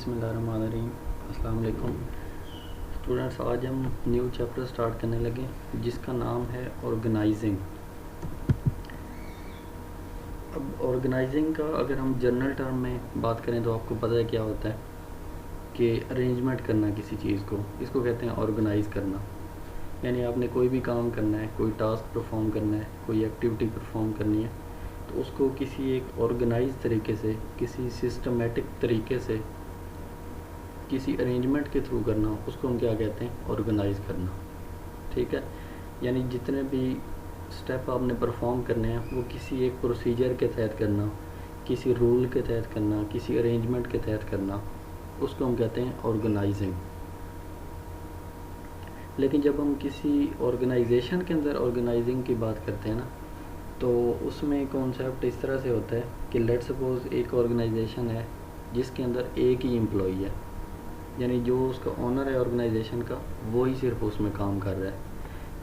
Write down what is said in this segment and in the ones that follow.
बिस्मिल्लाहिर्रहमानिर्रहीम। अस्सलाम वालेकुम स्टूडेंट्स। आज हम न्यू चैप्टर स्टार्ट करने लगे जिसका नाम है ऑर्गेनाइजिंग। अब ऑर्गेनाइजिंग का अगर हम जनरल टर्म में बात करें तो आपको पता है क्या होता है कि अरेंजमेंट करना किसी चीज़ को, इसको कहते हैं ऑर्गेनाइज़ करना। यानी आपने कोई भी काम करना है, कोई टास्क परफॉर्म करना है, कोई एक्टिविटी परफॉर्म करनी है, तो उसको किसी एक ऑर्गेनाइज तरीके से, किसी सिस्टमेटिक तरीके से, किसी अरेंजमेंट के थ्रू करना, उसको हम क्या कहते हैं, ऑर्गेनाइज करना। ठीक है, यानी जितने भी स्टेप आपने परफॉर्म करने हैं वो किसी एक प्रोसीजर के तहत करना, किसी रूल के तहत करना, किसी अरेंजमेंट के तहत करना, उसको हम कहते हैं ऑर्गेनाइजिंग। लेकिन जब हम किसी ऑर्गेनाइजेशन के अंदर ऑर्गेनाइजिंग की बात करते हैं ना, तो उसमें कॉन्सेप्ट इस तरह से होता है कि लेट्स सपोज एक ऑर्गेनाइजेशन है जिसके अंदर एक ही एम्प्लॉई है, यानी जो उसका ओनर है ऑर्गेनाइजेशन का, वो ही सिर्फ उसमें काम कर रहा है।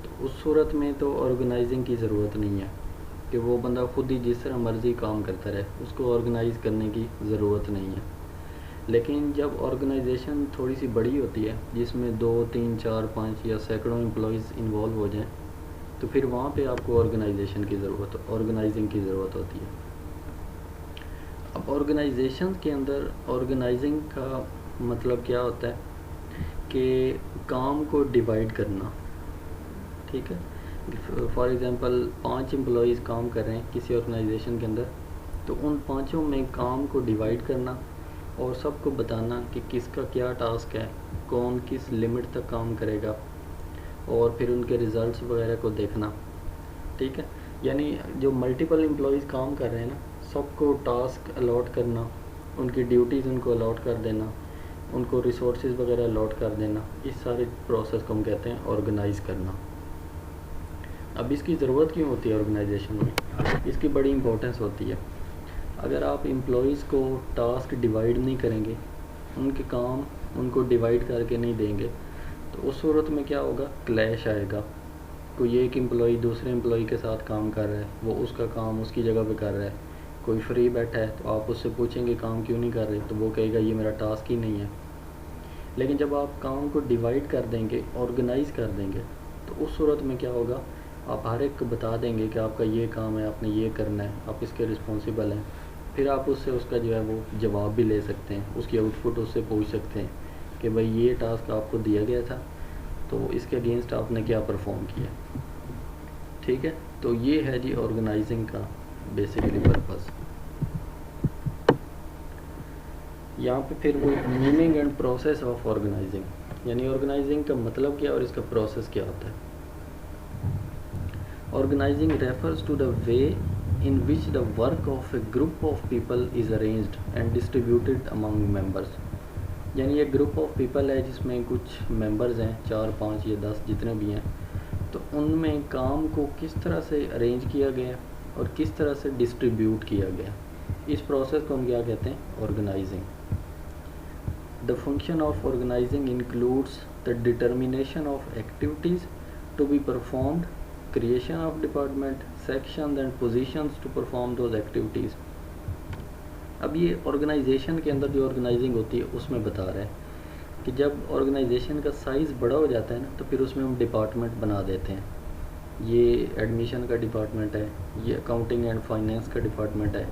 तो उस सूरत में तो ऑर्गेनाइजिंग की ज़रूरत नहीं है कि वो बंदा खुद ही जिस तरह मर्ज़ी काम करता रहे, उसको ऑर्गेनाइज़ करने की ज़रूरत नहीं है। लेकिन जब ऑर्गेनाइजेशन थोड़ी सी बड़ी होती है, जिसमें 2, 3, 4, 5 या सैकड़ों एम्प्लॉयज़ इन्वॉल्व हो जाएं, तो फिर वहाँ पे आपको ऑर्गेनाइजिंग की ज़रूरत होती है। अब ऑर्गेनाइजेशन के अंदर ऑर्गेनाइजिंग का मतलब क्या होता है कि काम को डिवाइड करना। ठीक है, फॉर एग्ज़ाम्पल 5 एम्प्लॉयज़ काम कर रहे हैं किसी ऑर्गेनाइजेशन के अंदर, तो उन पाँचों में काम को डिवाइड करना और सबको बताना कि किसका क्या टास्क है, कौन किस लिमिट तक काम करेगा, और फिर उनके रिज़ल्ट्स वगैरह को देखना। ठीक है, यानी जो मल्टीपल एम्प्लॉयज़ काम कर रहे हैं ना, सबको टास्क अलॉट करना, उनकी ड्यूटीज़ उनको अलॉट कर देना, उनको रिसोर्सेज वगैरह अलॉट कर देना, इस सारे प्रोसेस को हम कहते हैं ऑर्गेनाइज़ करना। अब इसकी ज़रूरत क्यों होती है ऑर्गेनाइजेशन में? इसकी बड़ी इंपॉर्टेंस होती है। अगर आप एम्प्लॉयज़ को टास्क डिवाइड नहीं करेंगे, उनके काम उनको डिवाइड करके नहीं देंगे, तो उस सूरत में क्या होगा, क्लैश आएगा। कोई एक एम्प्लॉय दूसरे एम्प्लॉय के साथ काम कर रहा है, वो उसका काम उसकी जगह पे कर रहा है। कोई फ्री बैठा है तो आप उससे पूछेंगे काम क्यों नहीं कर रहे, तो वो कहेगा ये मेरा टास्क ही नहीं है। लेकिन जब आप काम को डिवाइड कर देंगे, ऑर्गेनाइज़ कर देंगे, तो उस सूरत में क्या होगा, आप हर एक को बता देंगे कि आपका ये काम है, आपने ये करना है, आप इसके रिस्पॉन्सिबल हैं। फिर आप उससे उसका जो है वो जवाब भी ले सकते हैं, उसकी आउटपुट उससे पूछ सकते हैं कि भाई ये टास्क आपको दिया गया था, तो इसके अगेंस्ट आपने क्या परफॉर्म किया। ठीक है, तो ये है जी ऑर्गेनाइजिंग का बेसिकली पर्पस। यहाँ पे फिर वो meaning and process of organizing, यानी ऑर्गेनाइजिंग का मतलब क्या और इसका प्रोसेस क्या होता है। Organizing refers to the way in which the work of a group of people is arranged and distributed among members। यानी एक ग्रुप ऑफ पीपल है जिसमें कुछ मेंबर्स हैं, 4, 5 या 10 जितने भी हैं, तो उनमें काम को किस तरह से अरेंज किया गया और किस तरह से डिस्ट्रीब्यूट किया गया, इस प्रोसेस को हम क्या कहते हैं, organizing. The function of organizing includes the determination of activities to be performed, creation of department, sections and positions to perform those activities। अब ये ऑर्गेनाइजेशन के अंदर जो ऑर्गेनाइजिंग होती है उसमें बता रहा है कि जब ऑर्गेनाइजेशन का साइज़ बड़ा हो जाता है ना, तो फिर उसमें हम डिपार्टमेंट बना देते हैं। ये एडमिशन का डिपार्टमेंट है, ये अकाउंटिंग एंड फाइनेंस का डिपार्टमेंट है,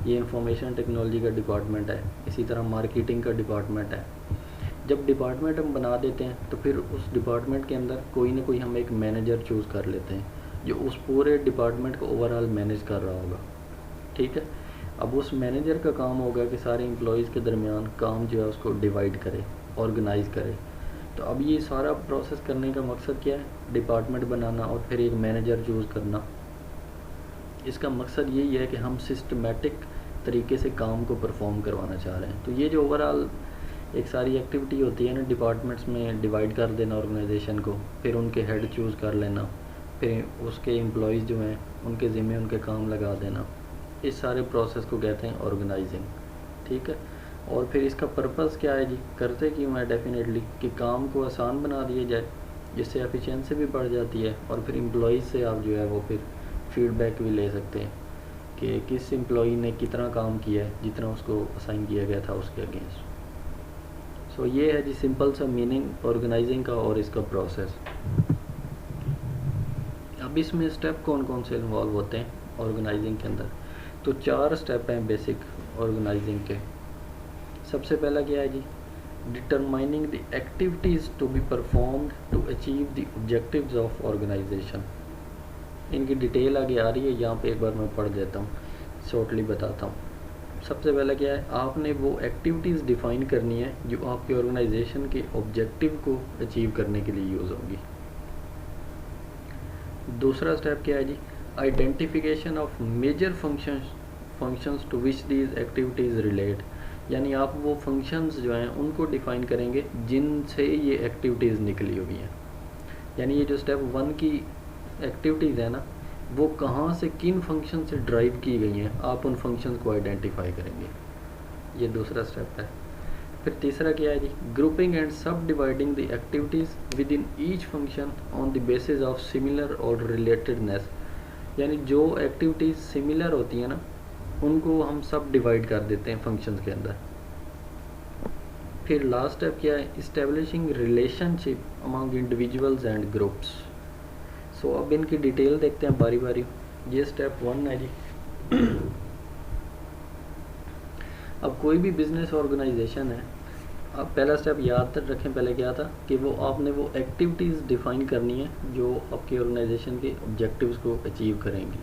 ये इंफॉर्मेशन टेक्नोलॉजी का डिपार्टमेंट है, इसी तरह मार्केटिंग का डिपार्टमेंट है। जब डिपार्टमेंट हम बना देते हैं तो फिर उस डिपार्टमेंट के अंदर कोई ना कोई हम एक मैनेजर चूज़ कर लेते हैं जो उस पूरे डिपार्टमेंट को ओवरऑल मैनेज कर रहा होगा। ठीक है, अब उस मैनेजर का काम होगा कि सारे एम्प्लॉयज़ के दरमियान काम जो है उसको डिवाइड करे, ऑर्गेनाइज़ करे। तो अब ये सारा प्रोसेस करने का मकसद क्या है, डिपार्टमेंट बनाना और फिर एक मैनेजर चूज़ करना। इसका मकसद यही है कि हम सिस्टमेटिक तरीके से काम को परफॉर्म करवाना चाह रहे हैं। तो ये जो ओवरऑल एक सारी एक्टिविटी होती है ना, डिपार्टमेंट्स में डिवाइड कर देना ऑर्गेनाइजेशन को, फिर उनके हेड चूज़ कर लेना, फिर उसके एम्प्लॉयज़ जो हैं उनके ज़िम्मे उनके काम लगा देना, इस सारे प्रोसेस को कहते हैं ऑर्गेनाइजिंग। ठीक है, और फिर इसका पर्पस क्या है जी, करते क्यों है, डेफिनेटली कि काम को आसान बना दिया जाए, जिससे एफिशिएंसी भी बढ़ जाती है, और फिर एम्प्लॉयज़ से आप जो है वो फिर फीडबैक भी ले सकते हैं कि किस एम्प्लॉई ने कितना काम किया है जितना उसको असाइन किया गया था उसके अगेंस्ट। सो ये है जी सिंपल सा मीनिंग ऑर्गेनाइजिंग का और इसका प्रोसेस। अब इसमें स्टेप कौन कौन से इन्वॉल्व होते हैं ऑर्गेनाइजिंग के अंदर? तो 4 स्टेप हैं बेसिक ऑर्गेनाइजिंग के। सबसे पहला क्या है जी, determining the activities to be performed to achieve the objectives of organization. इनकी डिटेल आगे आ रही है, यहाँ पे एक बार मैं पढ़ देता हूँ, शॉर्टली बताता हूँ। सबसे पहला क्या है, आपने वो एक्टिविटीज़ डिफ़ाइन करनी है जो आपके ऑर्गेनाइजेशन के ऑब्जेक्टिव को अचीव करने के लिए यूज़ होगी। दूसरा स्टेप क्या है जी, identification of major functions to which these activities relate. यानी आप वो फंक्शंस जो हैं उनको डिफ़ाइन करेंगे जिनसे ये एक्टिविटीज़ निकली हुई हैं। यानी ये जो स्टेप 1 की एक्टिविटीज़ है ना, वो कहाँ से किन फंक्शन से ड्राइव की गई हैं, आप उन फंक्शंस को आइडेंटिफाई करेंगे। ये दूसरा स्टेप है। फिर तीसरा क्या है जी, ग्रुपिंग एंड सब dividing the activities with in each function on the basis of similar और रिलेटेडनेस। यानी जो एक्टिविटीज़ सिमिलर होती हैं ना, उनको हम सब डिवाइड कर देते हैं फंक्शंस के अंदर। फिर लास्ट स्टेप क्या है, establishing relationship among individuals and groups. So अब इनकी डिटेल देखते हैं बारी बारी। ये स्टेप 1 है जी। अब कोई भी बिजनेस ऑर्गेनाइजेशन है, अब पहला स्टेप याद रखें, पहले क्या था कि वो आपने वो एक्टिविटीज़ डिफ़ाइन करनी है जो आपके ऑर्गेनाइजेशन के ऑब्जेक्टिव्स को अचीव करेंगी।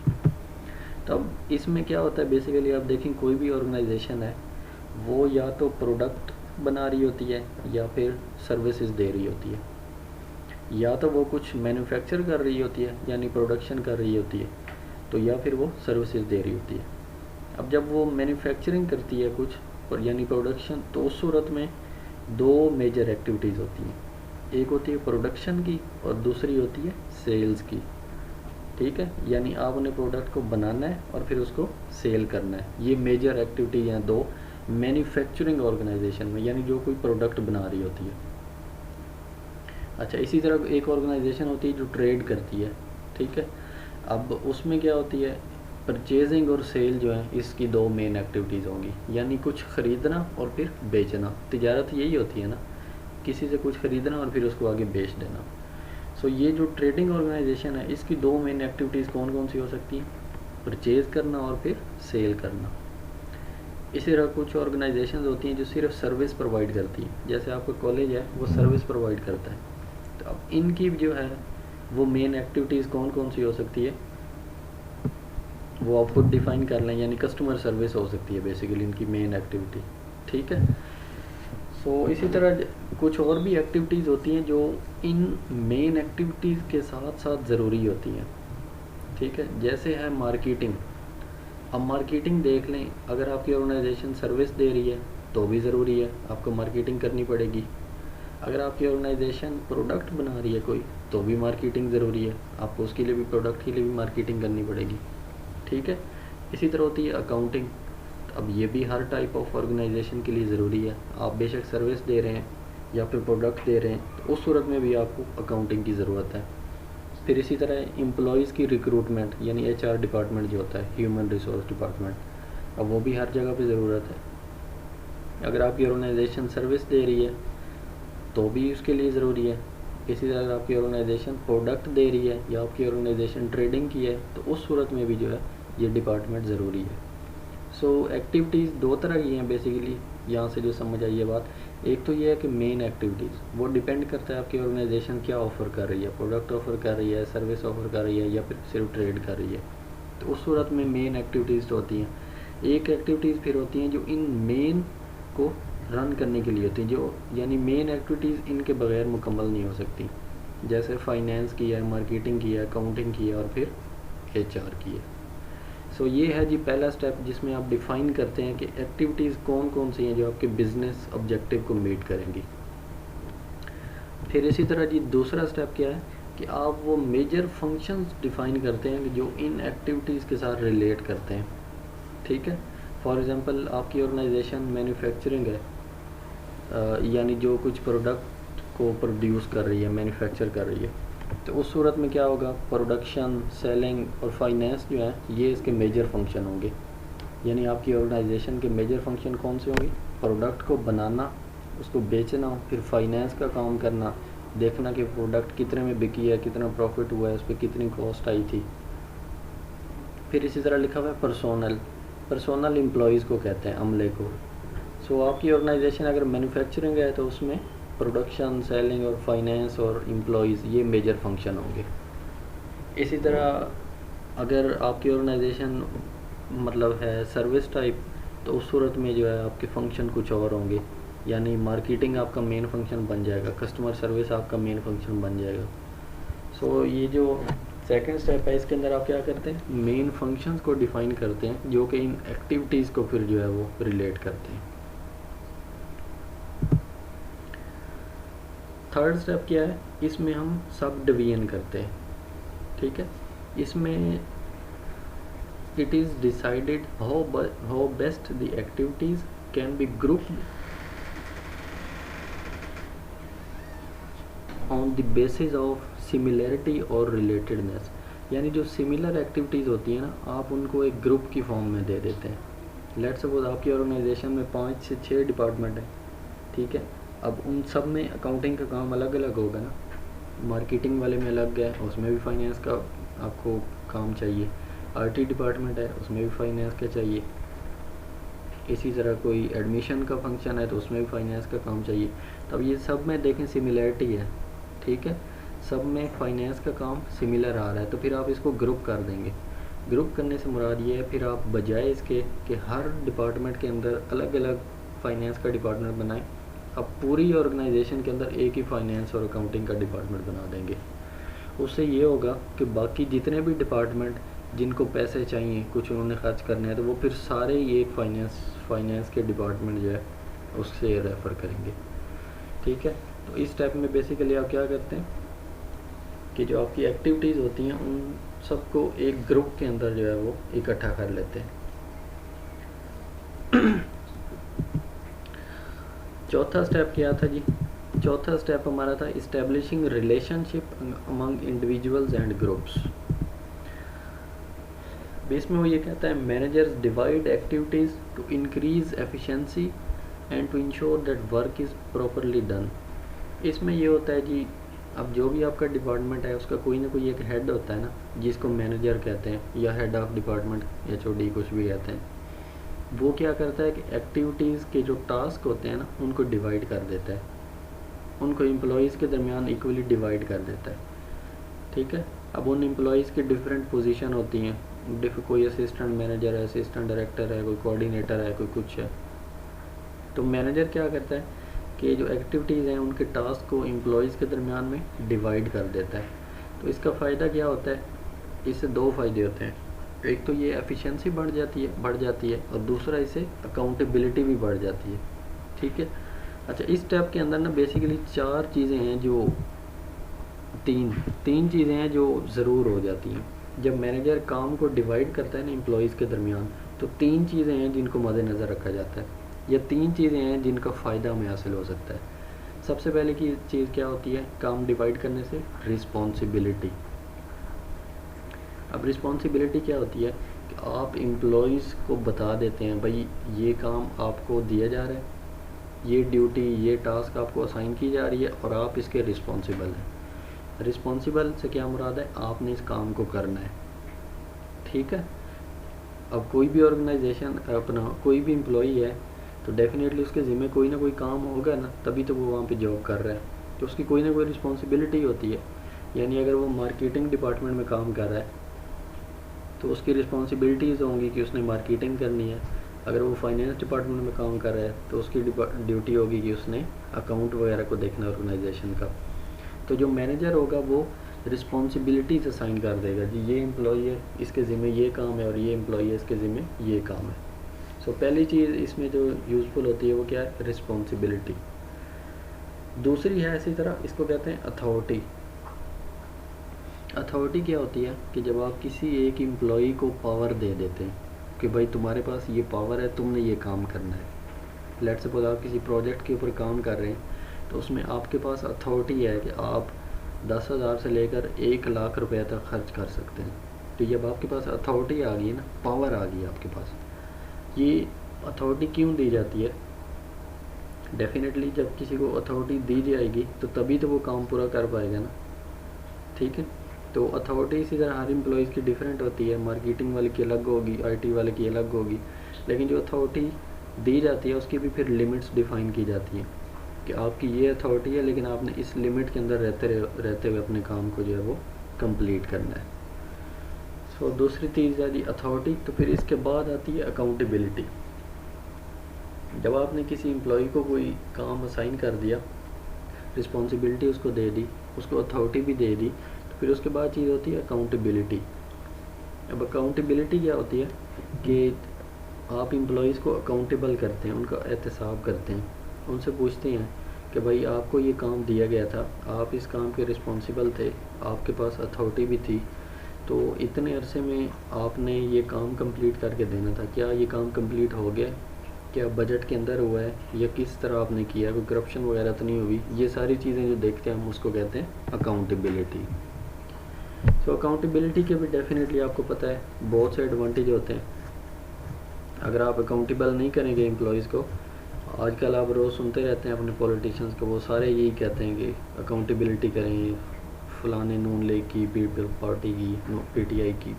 तब इसमें क्या होता है, बेसिकली आप देखें कोई भी ऑर्गेनाइजेशन है वो या तो प्रोडक्ट बना रही होती है या फिर सर्विसेज दे रही होती है, या तो वो कुछ मैन्युफैक्चर कर रही होती है यानी प्रोडक्शन कर रही होती है, तो या फिर वो सर्विसेज दे रही होती है। अब जब वो मैन्युफैक्चरिंग करती है कुछ और यानी प्रोडक्शन, तो उस सूरत में 2 मेजर एक्टिविटीज़ होती हैं, एक होती है प्रोडक्शन की और दूसरी होती है सेल्स की। ठीक है, यानी आपने प्रोडक्ट को बनाना है और फिर उसको सेल करना है। ये मेजर एक्टिविटी हैं 2 मैन्युफैक्चरिंग ऑर्गेनाइजेशन में, यानी जो कोई प्रोडक्ट बना रही होती है। अच्छा, इसी तरह एक ऑर्गेनाइजेशन होती है जो ट्रेड करती है। ठीक है, अब उसमें क्या होती है, परचेजिंग और सेल जो है इसकी 2 मेन एक्टिविटीज़ होंगी, यानी कुछ ख़रीदना और फिर बेचना। तिजारत यही होती है ना, किसी से कुछ ख़रीदना और फिर उसको आगे बेच देना। सो ये जो ट्रेडिंग ऑर्गेनाइजेशन है इसकी 2 मेन एक्टिविटीज़ कौन कौन सी हो सकती हैं, परचेज़ करना और फिर सेल करना। इसी तरह कुछ ऑर्गेनाइजेशन होती हैं जो सिर्फ सर्विस प्रोवाइड करती हैं, जैसे आपका कॉलेज है वो सर्विस प्रोवाइड करता है। तो अब इनकी जो है वो मेन एक्टिविटीज़ कौन कौन सी हो सकती है, वो आप खुद डिफ़ाइन कर लें, यानी कस्टमर सर्विस हो सकती है बेसिकली इनकी मेन एक्टिविटी। ठीक है, सो इसी तरह कुछ और भी एक्टिविटीज़ होती हैं जो इन मेन एक्टिविटीज़ के साथ साथ ज़रूरी होती हैं। ठीक है, जैसे है मार्केटिंग। अब मार्केटिंग देख लें, अगर आपकी ऑर्गेनाइजेशन सर्विस दे रही है तो भी ज़रूरी है, आपको मार्केटिंग करनी पड़ेगी। अगर आपकी ऑर्गेनाइजेशन प्रोडक्ट बना रही है कोई, तो भी मार्केटिंग ज़रूरी है, आपको उसके लिए भी, प्रोडक्ट के लिए भी मार्केटिंग करनी पड़ेगी। ठीक है, इसी तरह होती है अकाउंटिंग। अब ये भी हर टाइप ऑफ ऑर्गेनाइजेशन के लिए ज़रूरी है। आप बेशक सर्विस दे रहे हैं या फिर प्रोडक्ट दे रहे हैं, तो उस सूरत में भी आपको अकाउंटिंग की ज़रूरत है। फिर इसी तरह एम्प्लॉयज़ की रिक्रूटमेंट, यानी HR डिपार्टमेंट जो होता है, ह्यूमन रिसोर्स डिपार्टमेंट, अब वो भी हर जगह पे ज़रूरत है। अगर आपकी ऑर्गेनाइजेशन सर्विस दे रही है तो भी उसके लिए ज़रूरी है। इसी तरह अगर आपकी ऑर्गेनाइजेशन प्रोडक्ट दे रही है या आपकी ऑर्गेनाइजेशन ट्रेडिंग की है, तो उस सूरत में भी जो है ये डिपार्टमेंट ज़रूरी है। सो एक्टिविटीज़ 2 तरह की हैं बेसिकली, यहाँ से जो समझ आई है बात। एक तो ये है कि मेन एक्टिविटीज़, वो डिपेंड करता है आपकी ऑर्गेनाइजेशन क्या ऑफ़र कर रही है, प्रोडक्ट ऑफ़र कर रही है, सर्विस ऑफ़र कर रही है या फिर सिर्फ ट्रेड कर रही है, तो उस सूरत में मेन एक्टिविटीज़ तो होती हैं। एक एक्टिविटीज़ फिर होती हैं जो इन मेन को रन करने के लिए होती हैं, जो यानी मेन एक्टिविटीज़ इनके बगैर मुकम्मल नहीं हो सकती, जैसे फाइनेंस की है, मार्केटिंग की है, अकाउंटिंग की है और फिर HR की है। सो ये है जी पहला स्टेप, जिसमें आप डिफ़ाइन करते हैं कि एक्टिविटीज़ कौन कौन सी हैं जो आपके बिजनेस ऑब्जेक्टिव को मीट करेंगी। फिर इसी तरह जी दूसरा स्टेप क्या है कि आप वो मेजर फंक्शंस डिफ़ाइन करते हैं जो इन एक्टिविटीज़ के साथ रिलेट करते हैं। ठीक है, फॉर एग्ज़ाम्पल आपकी ऑर्गेनाइजेशन मैन्युफैक्चरिंग है, यानी जो कुछ प्रोडक्ट को प्रोड्यूस कर रही है, मैन्युफैक्चर कर रही है, तो उस सूरत में क्या होगा, प्रोडक्शन, सेलिंग और फाइनेंस जो है ये इसके मेजर फंक्शन होंगे। यानी आपकी ऑर्गेनाइजेशन के मेजर फंक्शन कौन से होंगे, प्रोडक्ट को बनाना उसको बेचना, फिर फाइनेंस का काम करना, देखना कि प्रोडक्ट कितने में बिकी है, कितना प्रॉफिट हुआ है, उस पर कितनी कॉस्ट आई थी। फिर इसी तरह लिखा हुआ है पर्सोनल, पर्सोनल एम्प्लॉयज़ को कहते हैं, अमले को। सो आपकी ऑर्गेनाइजेशन अगर मैन्युफैक्चरिंग है तो उसमें प्रोडक्शन, सेलिंग और फाइनेंस और एम्प्लॉयज़ ये मेजर फंक्शन होंगे। इसी तरह अगर आपकी ऑर्गेनाइजेशन मतलब है सर्विस टाइप, तो उस सूरत में जो है आपके फंक्शन कुछ और होंगे, यानी मार्केटिंग आपका मेन फंक्शन बन जाएगा, कस्टमर सर्विस आपका मेन फंक्शन बन जाएगा। सो ये जो सेकंड स्टेप है इसके अंदर आप क्या करते हैं, मेन फंक्शंस को डिफाइन करते हैं जो कि इन एक्टिविटीज़ को फिर जो है वो रिलेट करते हैं। थर्ड स्टेप क्या है, इसमें हम सब डिवीजन करते हैं, ठीक है। इसमें it is decided how best the activities can be grouped on the basis of similarity और relatedness। यानी जो सिमिलर एक्टिविटीज़ होती हैं ना, आप उनको एक ग्रुप की फॉर्म में दे देते हैं। लेट्स सपोज आपकी ऑर्गेनाइजेशन में 5 से 6 डिपार्टमेंट हैं, ठीक है। अब उन सब में अकाउंटिंग का काम अलग अलग होगा ना, मार्केटिंग वाले में अलग है, उसमें भी फाइनेंस का आपको काम चाहिए। आईटी डिपार्टमेंट है, उसमें भी फाइनेंस का चाहिए। इसी तरह कोई एडमिशन का फंक्शन है तो उसमें भी फाइनेंस का काम चाहिए। तब ये सब में देखें सिमिलरिटी है, ठीक है, सब में फाइनेंस का काम सिमिलर आ रहा है, तो फिर आप इसको ग्रुप कर देंगे। ग्रुप करने से मुराद ये है, फिर आप बजाय इसके कि हर डिपार्टमेंट के अंदर अलग अलग फाइनेंस का डिपार्टमेंट बनाएं, आप पूरी ऑर्गेनाइजेशन के अंदर एक ही फाइनेंस और अकाउंटिंग का डिपार्टमेंट बना देंगे। उससे ये होगा कि बाकी जितने भी डिपार्टमेंट जिनको पैसे चाहिए, कुछ उन्होंने खर्च करने हैं, तो वो फिर सारे ही एक फाइनेंस के डिपार्टमेंट जो है उससे रेफ़र करेंगे, ठीक है। तो इस टाइप में बेसिकली आप क्या करते हैं कि जो आपकी एक्टिविटीज़ होती हैं उन सबको एक ग्रुप के अंदर जो है वो इकट्ठा कर लेते हैं। चौथा स्टेप क्या था जी, चौथा स्टेप हमारा था establishing relationship among individuals and groups. Base में वो ये कहता है managers divide activities to increase efficiency and to ensure that work is properly done. इसमें ये होता है जी, अब जो भी आपका डिपार्टमेंट है उसका कोई ना कोई एक हेड होता है ना, जिसको मैनेजर कहते हैं या हेड ऑफ डिपार्टमेंट, HOD कुछ भी कहते हैं। वो क्या करता है कि एक्टिविटीज़ के जो टास्क होते हैं ना उनको डिवाइड कर देता है, उनको एम्प्लॉयज़ के दरमियान इक्वली डिवाइड कर देता है, ठीक है। अब उन एम्प्लॉयज़ की डिफरेंट पोजीशन होती हैं, कोई असिस्टेंट मैनेजर है, असिस्टेंट डायरेक्टर है, कोई कोऑर्डिनेटर है, कोई कुछ है। तो मैनेजर क्या करता है कि जो एक्टिविटीज़ हैं उनके टास्क को एम्प्लॉयज़ के दरमियान में डिवाइड कर देता है। तो इसका फ़ायदा क्या होता है, इससे दो फ़ायदे होते हैं। एक तो ये एफिशिएंसी बढ़ जाती है और दूसरा इससे अकाउंटेबिलिटी भी बढ़ जाती है, ठीक है। अच्छा, इस स्टेप के अंदर ना बेसिकली चार चीज़ें हैं जो तीन चीज़ें हैं जो ज़रूर हो जाती हैं जब मैनेजर काम को डिवाइड करता है ना एम्प्लॉयज़ के दरमियान। तो 3 चीज़ें हैं जिनको मद्देनज़र रखा जाता है, या 3 चीज़ें हैं जिनका फ़ायदा हमें हासिल हो सकता है। सबसे पहले की चीज़ क्या होती है काम डिवाइड करने से, रिस्पॉन्सिबिलिटी। अब रिस्पॉन्सिबिलिटी क्या होती है कि आप एम्प्लॉयज़ को बता देते हैं भाई ये काम आपको दिया जा रहा है, ये ड्यूटी, ये टास्क आपको असाइन की जा रही है और आप इसके रिस्पॉन्सिबल हैं। रिस्पॉन्सिबल से क्या मुराद है, आपने इस काम को करना है, ठीक है। अब कोई भी ऑर्गेनाइजेशन अपना कोई भी एम्प्लॉई है तो डेफिनेटली उसके ज़िम्मे कोई ना कोई काम होगा ना, तभी तो वो वहाँ पे जॉब कर रहा है, तो उसकी कोई ना कोई रिस्पॉन्सिबिलिटी होती है। यानी अगर वो मार्केटिंग डिपार्टमेंट में काम कर रहा है तो उसकी रिस्पॉन्सिबिलिटीज़ होंगी कि उसने मार्केटिंग करनी है। अगर वो फाइनेंस डिपार्टमेंट में काम कर रहा है तो उसकी ड्यूटी होगी कि उसने अकाउंट वगैरह को देखना ऑर्गेनाइजेशन का। तो जो मैनेजर होगा वो रिस्पॉन्सिबिलिटीज असाइन कर देगा जी, ये एम्प्लॉई है इसके ज़िम्मे ये काम है और ये एम्प्लॉई है इसके ज़िम्मे ये काम है। सो पहली चीज़ इसमें जो यूज़फुल होती है वो क्या है, रिस्पॉन्सिबिलिटी। दूसरी है इसी तरह, इसको कहते हैं अथॉरिटी। अथॉरिटी क्या होती है कि जब आप किसी एक एम्प्लॉई को पावर दे देते हैं कि भाई तुम्हारे पास ये पावर है, तुमने ये काम करना है। लेट्स सपोज आप किसी प्रोजेक्ट के ऊपर काम कर रहे हैं तो उसमें आपके पास अथॉरिटी है कि आप 10,000 से लेकर 1 लाख रुपए तक खर्च कर सकते हैं। तो जब आपके पास अथॉरिटी आ गई ना, पावर आ गई आपके पास, ये अथॉरिटी क्यों दी जाती है, डेफिनेटली जब किसी को अथॉरिटी दी जाएगी तो तभी तो वो काम पूरा कर पाएगा ना, ठीक है। तो अथॉरिटी इसी तरह हर एम्प्लॉयज़ की डिफरेंट होती है, मार्केटिंग वाले की अलग होगी, आईटी वाले की अलग होगी, लेकिन जो अथॉरिटी दी जाती है उसकी भी फिर लिमिट्स डिफ़ाइन की जाती हैं कि आपकी ये अथॉरिटी है, लेकिन आपने इस लिमिट के अंदर रहते हुए अपने काम को जो है वो कंप्लीट करना है। सो दूसरी चीज़ है जी अथॉरिटी। तो फिर इसके बाद आती है अकाउंटेबिलिटी। जब आपने किसी एम्प्लॉय को कोई काम असाइन कर दिया, रिस्पॉन्सिबिलिटी उसको दे दी, उसको अथॉरिटी भी दे दी, तो फिर उसके बाद चीज़ होती है अकाउंटेबिलिटी। अब अकाउंटेबिलिटी क्या होती है कि आप एम्प्लॉयज़ को अकाउंटेबल करते हैं, उनका एहतसाब करते हैं, उनसे पूछते हैं कि भाई आपको ये काम दिया गया था, आप इस काम के रिस्पॉन्सिबल थे, आपके पास अथॉरिटी भी थी, तो इतने अरसे में आपने ये काम कंप्लीट करके देना था, क्या ये काम कंप्लीट हो गया, क्या बजट के अंदर हुआ है, या किस तरह आपने किया, कोई करप्शन वगैरह तो नहीं हुई। ये सारी चीज़ें जो देखते हैं हम उसको कहते हैं अकाउंटेबिलिटी। सो अकाउंटेबिलिटी के भी डेफिनेटली आपको पता है बहुत से एडवांटेज होते हैं। अगर आप अकाउंटेबल नहीं करेंगे एम्प्लॉयज़ को, आजकल आप रोज़ सुनते रहते हैं अपने पॉलिटिशियंस को, वो सारे यही कहते हैं कि अकाउंटेबिलिटी करें, फलाने नून लीग की, पीपल पार्टी की, पीटीआई की।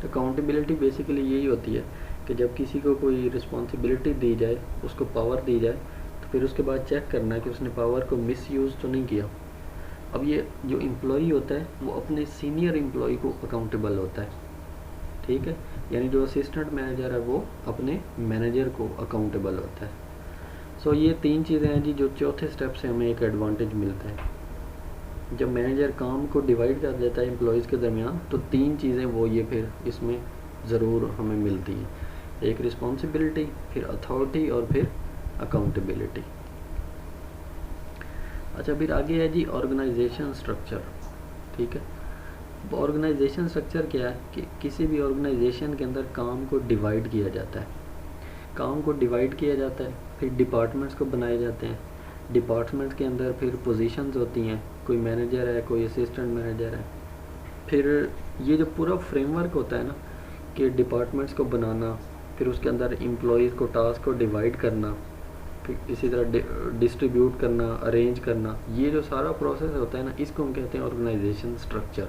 तो अकाउंटेबिलिटी बेसिकली यही होती है कि जब किसी को कोई रिस्पॉन्सिबिलिटी दी जाए, उसको पावर दी जाए, तो फिर उसके बाद चेक करना है कि उसने पावर को मिसयूज़ तो नहीं किया। अब ये जो एम्प्लॉई होता है वो अपने सीनियर एम्प्लॉई को अकाउंटेबल होता है, ठीक है, यानी जो असिस्टेंट मैनेजर है वो अपने मैनेजर को अकाउंटेबल होता है। सो ये तीन चीज़ें हैं जी जो चौथे स्टेप से हमें एक एडवांटेज मिलता है। जब मैनेजर काम को डिवाइड कर देता है एम्प्लॉयज़ के दरमियान, तो तीन चीज़ें वो ये फिर इसमें ज़रूर हमें मिलती हैं, एक रिस्पॉन्सिबिलिटी, फिर अथॉरिटी और फिर अकाउंटेबिलिटी। अच्छा, फिर आगे है जी ऑर्गेनाइजेशन स्ट्रक्चर, ठीक है। ऑर्गेनाइजेशन स्ट्रक्चर क्या है कि किसी भी ऑर्गेनाइजेशन के अंदर काम को डिवाइड किया जाता है, काम को डिवाइड किया जाता है, फिर डिपार्टमेंट्स को बनाए जाते हैं, डिपार्टमेंट के अंदर फिर पोजीशंस होती हैं, कोई मैनेजर है, कोई असिस्टेंट मैनेजर है। फिर ये जो पूरा फ्रेमवर्क होता है ना कि डिपार्टमेंट्स को बनाना, फिर उसके अंदर एम्प्लॉयज़ को टास्क को डिवाइड करना, फिर इसी तरह डिस्ट्रीब्यूट करना, अरेंज करना, ये जो सारा प्रोसेस होता है ना, इसको हम कहते हैं ऑर्गेनाइजेशन स्ट्रक्चर,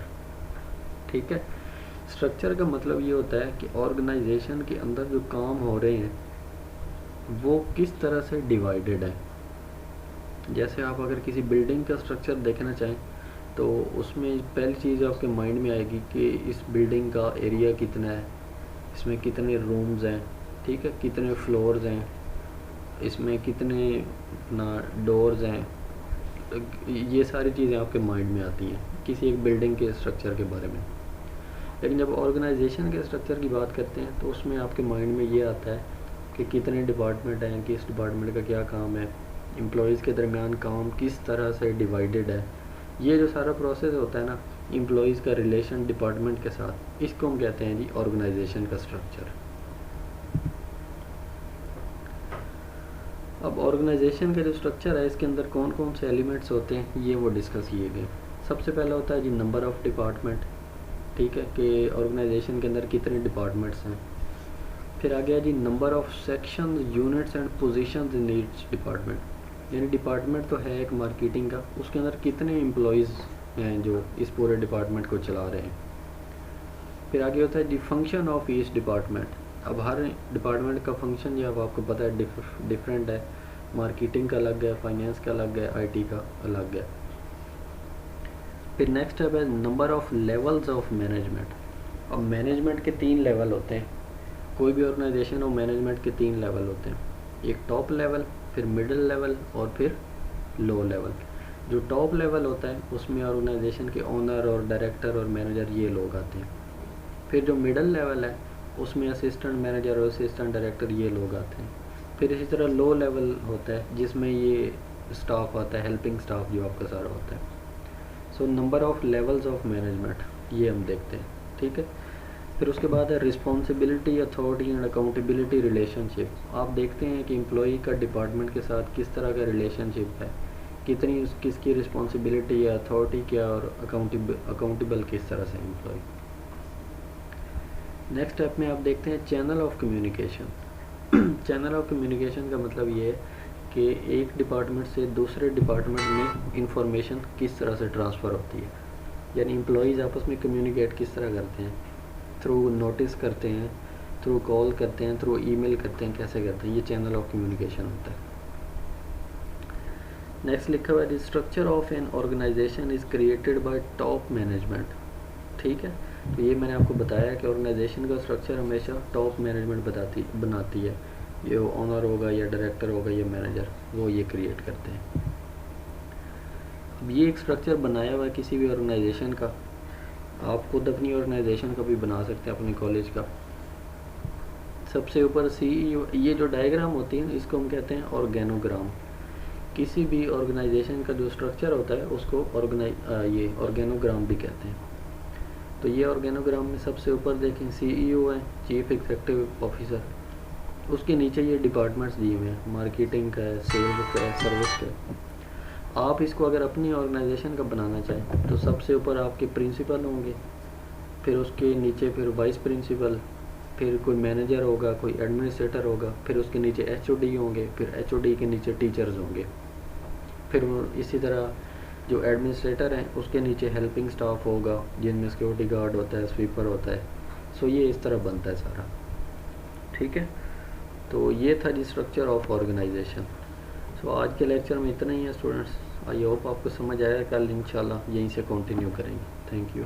ठीक है। स्ट्रक्चर का मतलब ये होता है कि ऑर्गेनाइजेशन के अंदर जो काम हो रहे हैं वो किस तरह से डिवाइडेड है। जैसे आप अगर किसी बिल्डिंग का स्ट्रक्चर देखना चाहें तो उसमें पहली चीज़ आपके माइंड में आएगी कि इस बिल्डिंग का एरिया कितना है, इसमें कितने रूम्स हैं, ठीक है, कितने फ्लोर्स हैं, इसमें कितने ना डोर्स हैं, ये सारी चीज़ें आपके माइंड में आती हैं किसी एक बिल्डिंग के स्ट्रक्चर के बारे में। लेकिन जब ऑर्गेनाइजेशन के स्ट्रक्चर की बात करते हैं तो उसमें आपके माइंड में ये आता है कि कितने डिपार्टमेंट हैं, किस डिपार्टमेंट का क्या काम है, एम्प्लॉयज़ के दरमियान काम किस तरह से डिवाइडेड है, ये जो सारा प्रोसेस होता है ना एम्प्लॉयज़ का रिलेशन डिपार्टमेंट के साथ, इसको हम कहते हैं जी ऑर्गेनाइजेशन का स्ट्रक्चर। अब ऑर्गेनाइजेशन का जो स्ट्रक्चर है इसके अंदर कौन कौन से एलिमेंट्स होते हैं ये वो डिस्कस किए गए। सबसे पहला होता है जी नंबर ऑफ़ डिपार्टमेंट, ठीक है, कि ऑर्गेनाइजेशन के अंदर कितने डिपार्टमेंट्स हैं। फिर आ गया जी number of section, units and positions in each department, यानी डिपार्टमेंट तो है एक मार्केटिंग का, उसके अंदर कितने एम्प्लॉयज़ हैं जो इस पूरे डिपार्टमेंट को चला रहे हैं। फिर आगे होता है जी फंक्शन ऑफ ईच डिपार्टमेंट। अब हर डिपार्टमेंट का फंक्शन जो अब आपको पता है डिफरेंट है, मार्केटिंग का अलग है, फाइनेंस का अलग है, आईटी का अलग है। फिर नेक्स्ट स्टेप है number of levels of management. अब मैनेजमेंट के 3 लेवल होते हैं, कोई भी ऑर्गेनाइजेशन हो मैनेजमेंट के 3 लेवल होते हैं, एक टॉप लेवल, फिर मिडिल लेवल और फिर लो लेवल। जो टॉप लेवल होता है उसमें ऑर्गेनाइजेशन के ओनर और डायरेक्टर और मैनेजर ये लोग आते हैं। फिर जो मिडिल लेवल है उसमें असिस्टेंट मैनेजर और असिस्टेंट डायरेक्टर ये लोग आते हैं। फिर इसी तरह लो लेवल होता है जिसमें ये स्टाफ आता है, हेल्पिंग स्टाफ जो आपका सारा होता है। So number of levels of management ये हम देखते हैं, ठीक है। फिर उसके बाद है responsibility, authority and accountability relationship. आप देखते हैं कि एम्प्लॉई का डिपार्टमेंट के साथ किस तरह का रिलेशनशिप है, कितनी किसकी रिस्पॉन्सिबिलिटी है, अथॉरिटी क्या और अकाउंटेबल किस तरह से एम्प्लॉई। नेक्स्ट स्टेप में आप देखते हैं channel of communication. Channel of communication का मतलब ये है कि एक डिपार्टमेंट से दूसरे डिपार्टमेंट में इंफॉर्मेशन किस तरह से ट्रांसफ़र होती है, यानी एम्प्लॉयज़ आपस में कम्युनिकेट किस तरह करते हैं, थ्रू नोटिस करते हैं, थ्रू कॉल करते हैं, थ्रू ईमेल करते हैं, कैसे करते हैं, ये चैनल ऑफ कम्युनिकेशन होता है। नेक्स्ट लिखा हुआ है structure of an organization is created by top management. ठीक है, तो ये मैंने आपको बताया कि ऑर्गेनाइजेशन का स्ट्रक्चर हमेशा टॉप मैनेजमेंट बनाती है, ये ओनर होगा या डायरेक्टर होगा या मैनेजर, वो ये क्रिएट करते हैं। अब ये एक स्ट्रक्चर बनाया हुआ है किसी भी ऑर्गेनाइजेशन का, आप खुद अपनी ऑर्गेनाइजेशन का भी बना सकते हैं, अपने कॉलेज का। सबसे ऊपर CEO, ये जो डायग्राम होती है इसको हम कहते हैं ऑर्गेनोग्राम। किसी भी ऑर्गेनाइजेशन का जो स्ट्रक्चर होता है उसको ये ऑर्गेनोग्राम भी कहते हैं। तो ये ऑर्गेनोग्राम में सबसे ऊपर देखें CEO है, चीफ एग्जीक्यूटिव ऑफिसर, उसके नीचे ये डिपार्टमेंट्स दिए हुए हैं, मार्केटिंग का है, सेल्स का है, सर्विस का है। आप इसको अगर अपनी ऑर्गेनाइजेशन का बनाना चाहें तो सबसे ऊपर आपके प्रिंसिपल होंगे, फिर उसके नीचे फिर वाइस प्रिंसिपल, फिर कोई मैनेजर होगा, कोई एडमिनिस्ट्रेटर होगा, फिर उसके नीचे HOD होंगे, फिर HOD के नीचे टीचर्स होंगे, फिर इसी तरह जो एडमिनिस्ट्रेटर हैं उसके नीचे हेल्पिंग स्टाफ होगा जिनमें सिक्योरिटी गार्ड होता है, स्वीपर होता है। सो ये इस तरह बनता है सारा। ठीक है, तो ये था जी स्ट्रक्चर ऑफ ऑर्गेनाइजेशन। सो आज के लेक्चर में इतना ही है स्टूडेंट्स। आई होप आपको समझ आया, कल इंशाल्लाह यहीं से कंटिन्यू करेंगे। Thank you.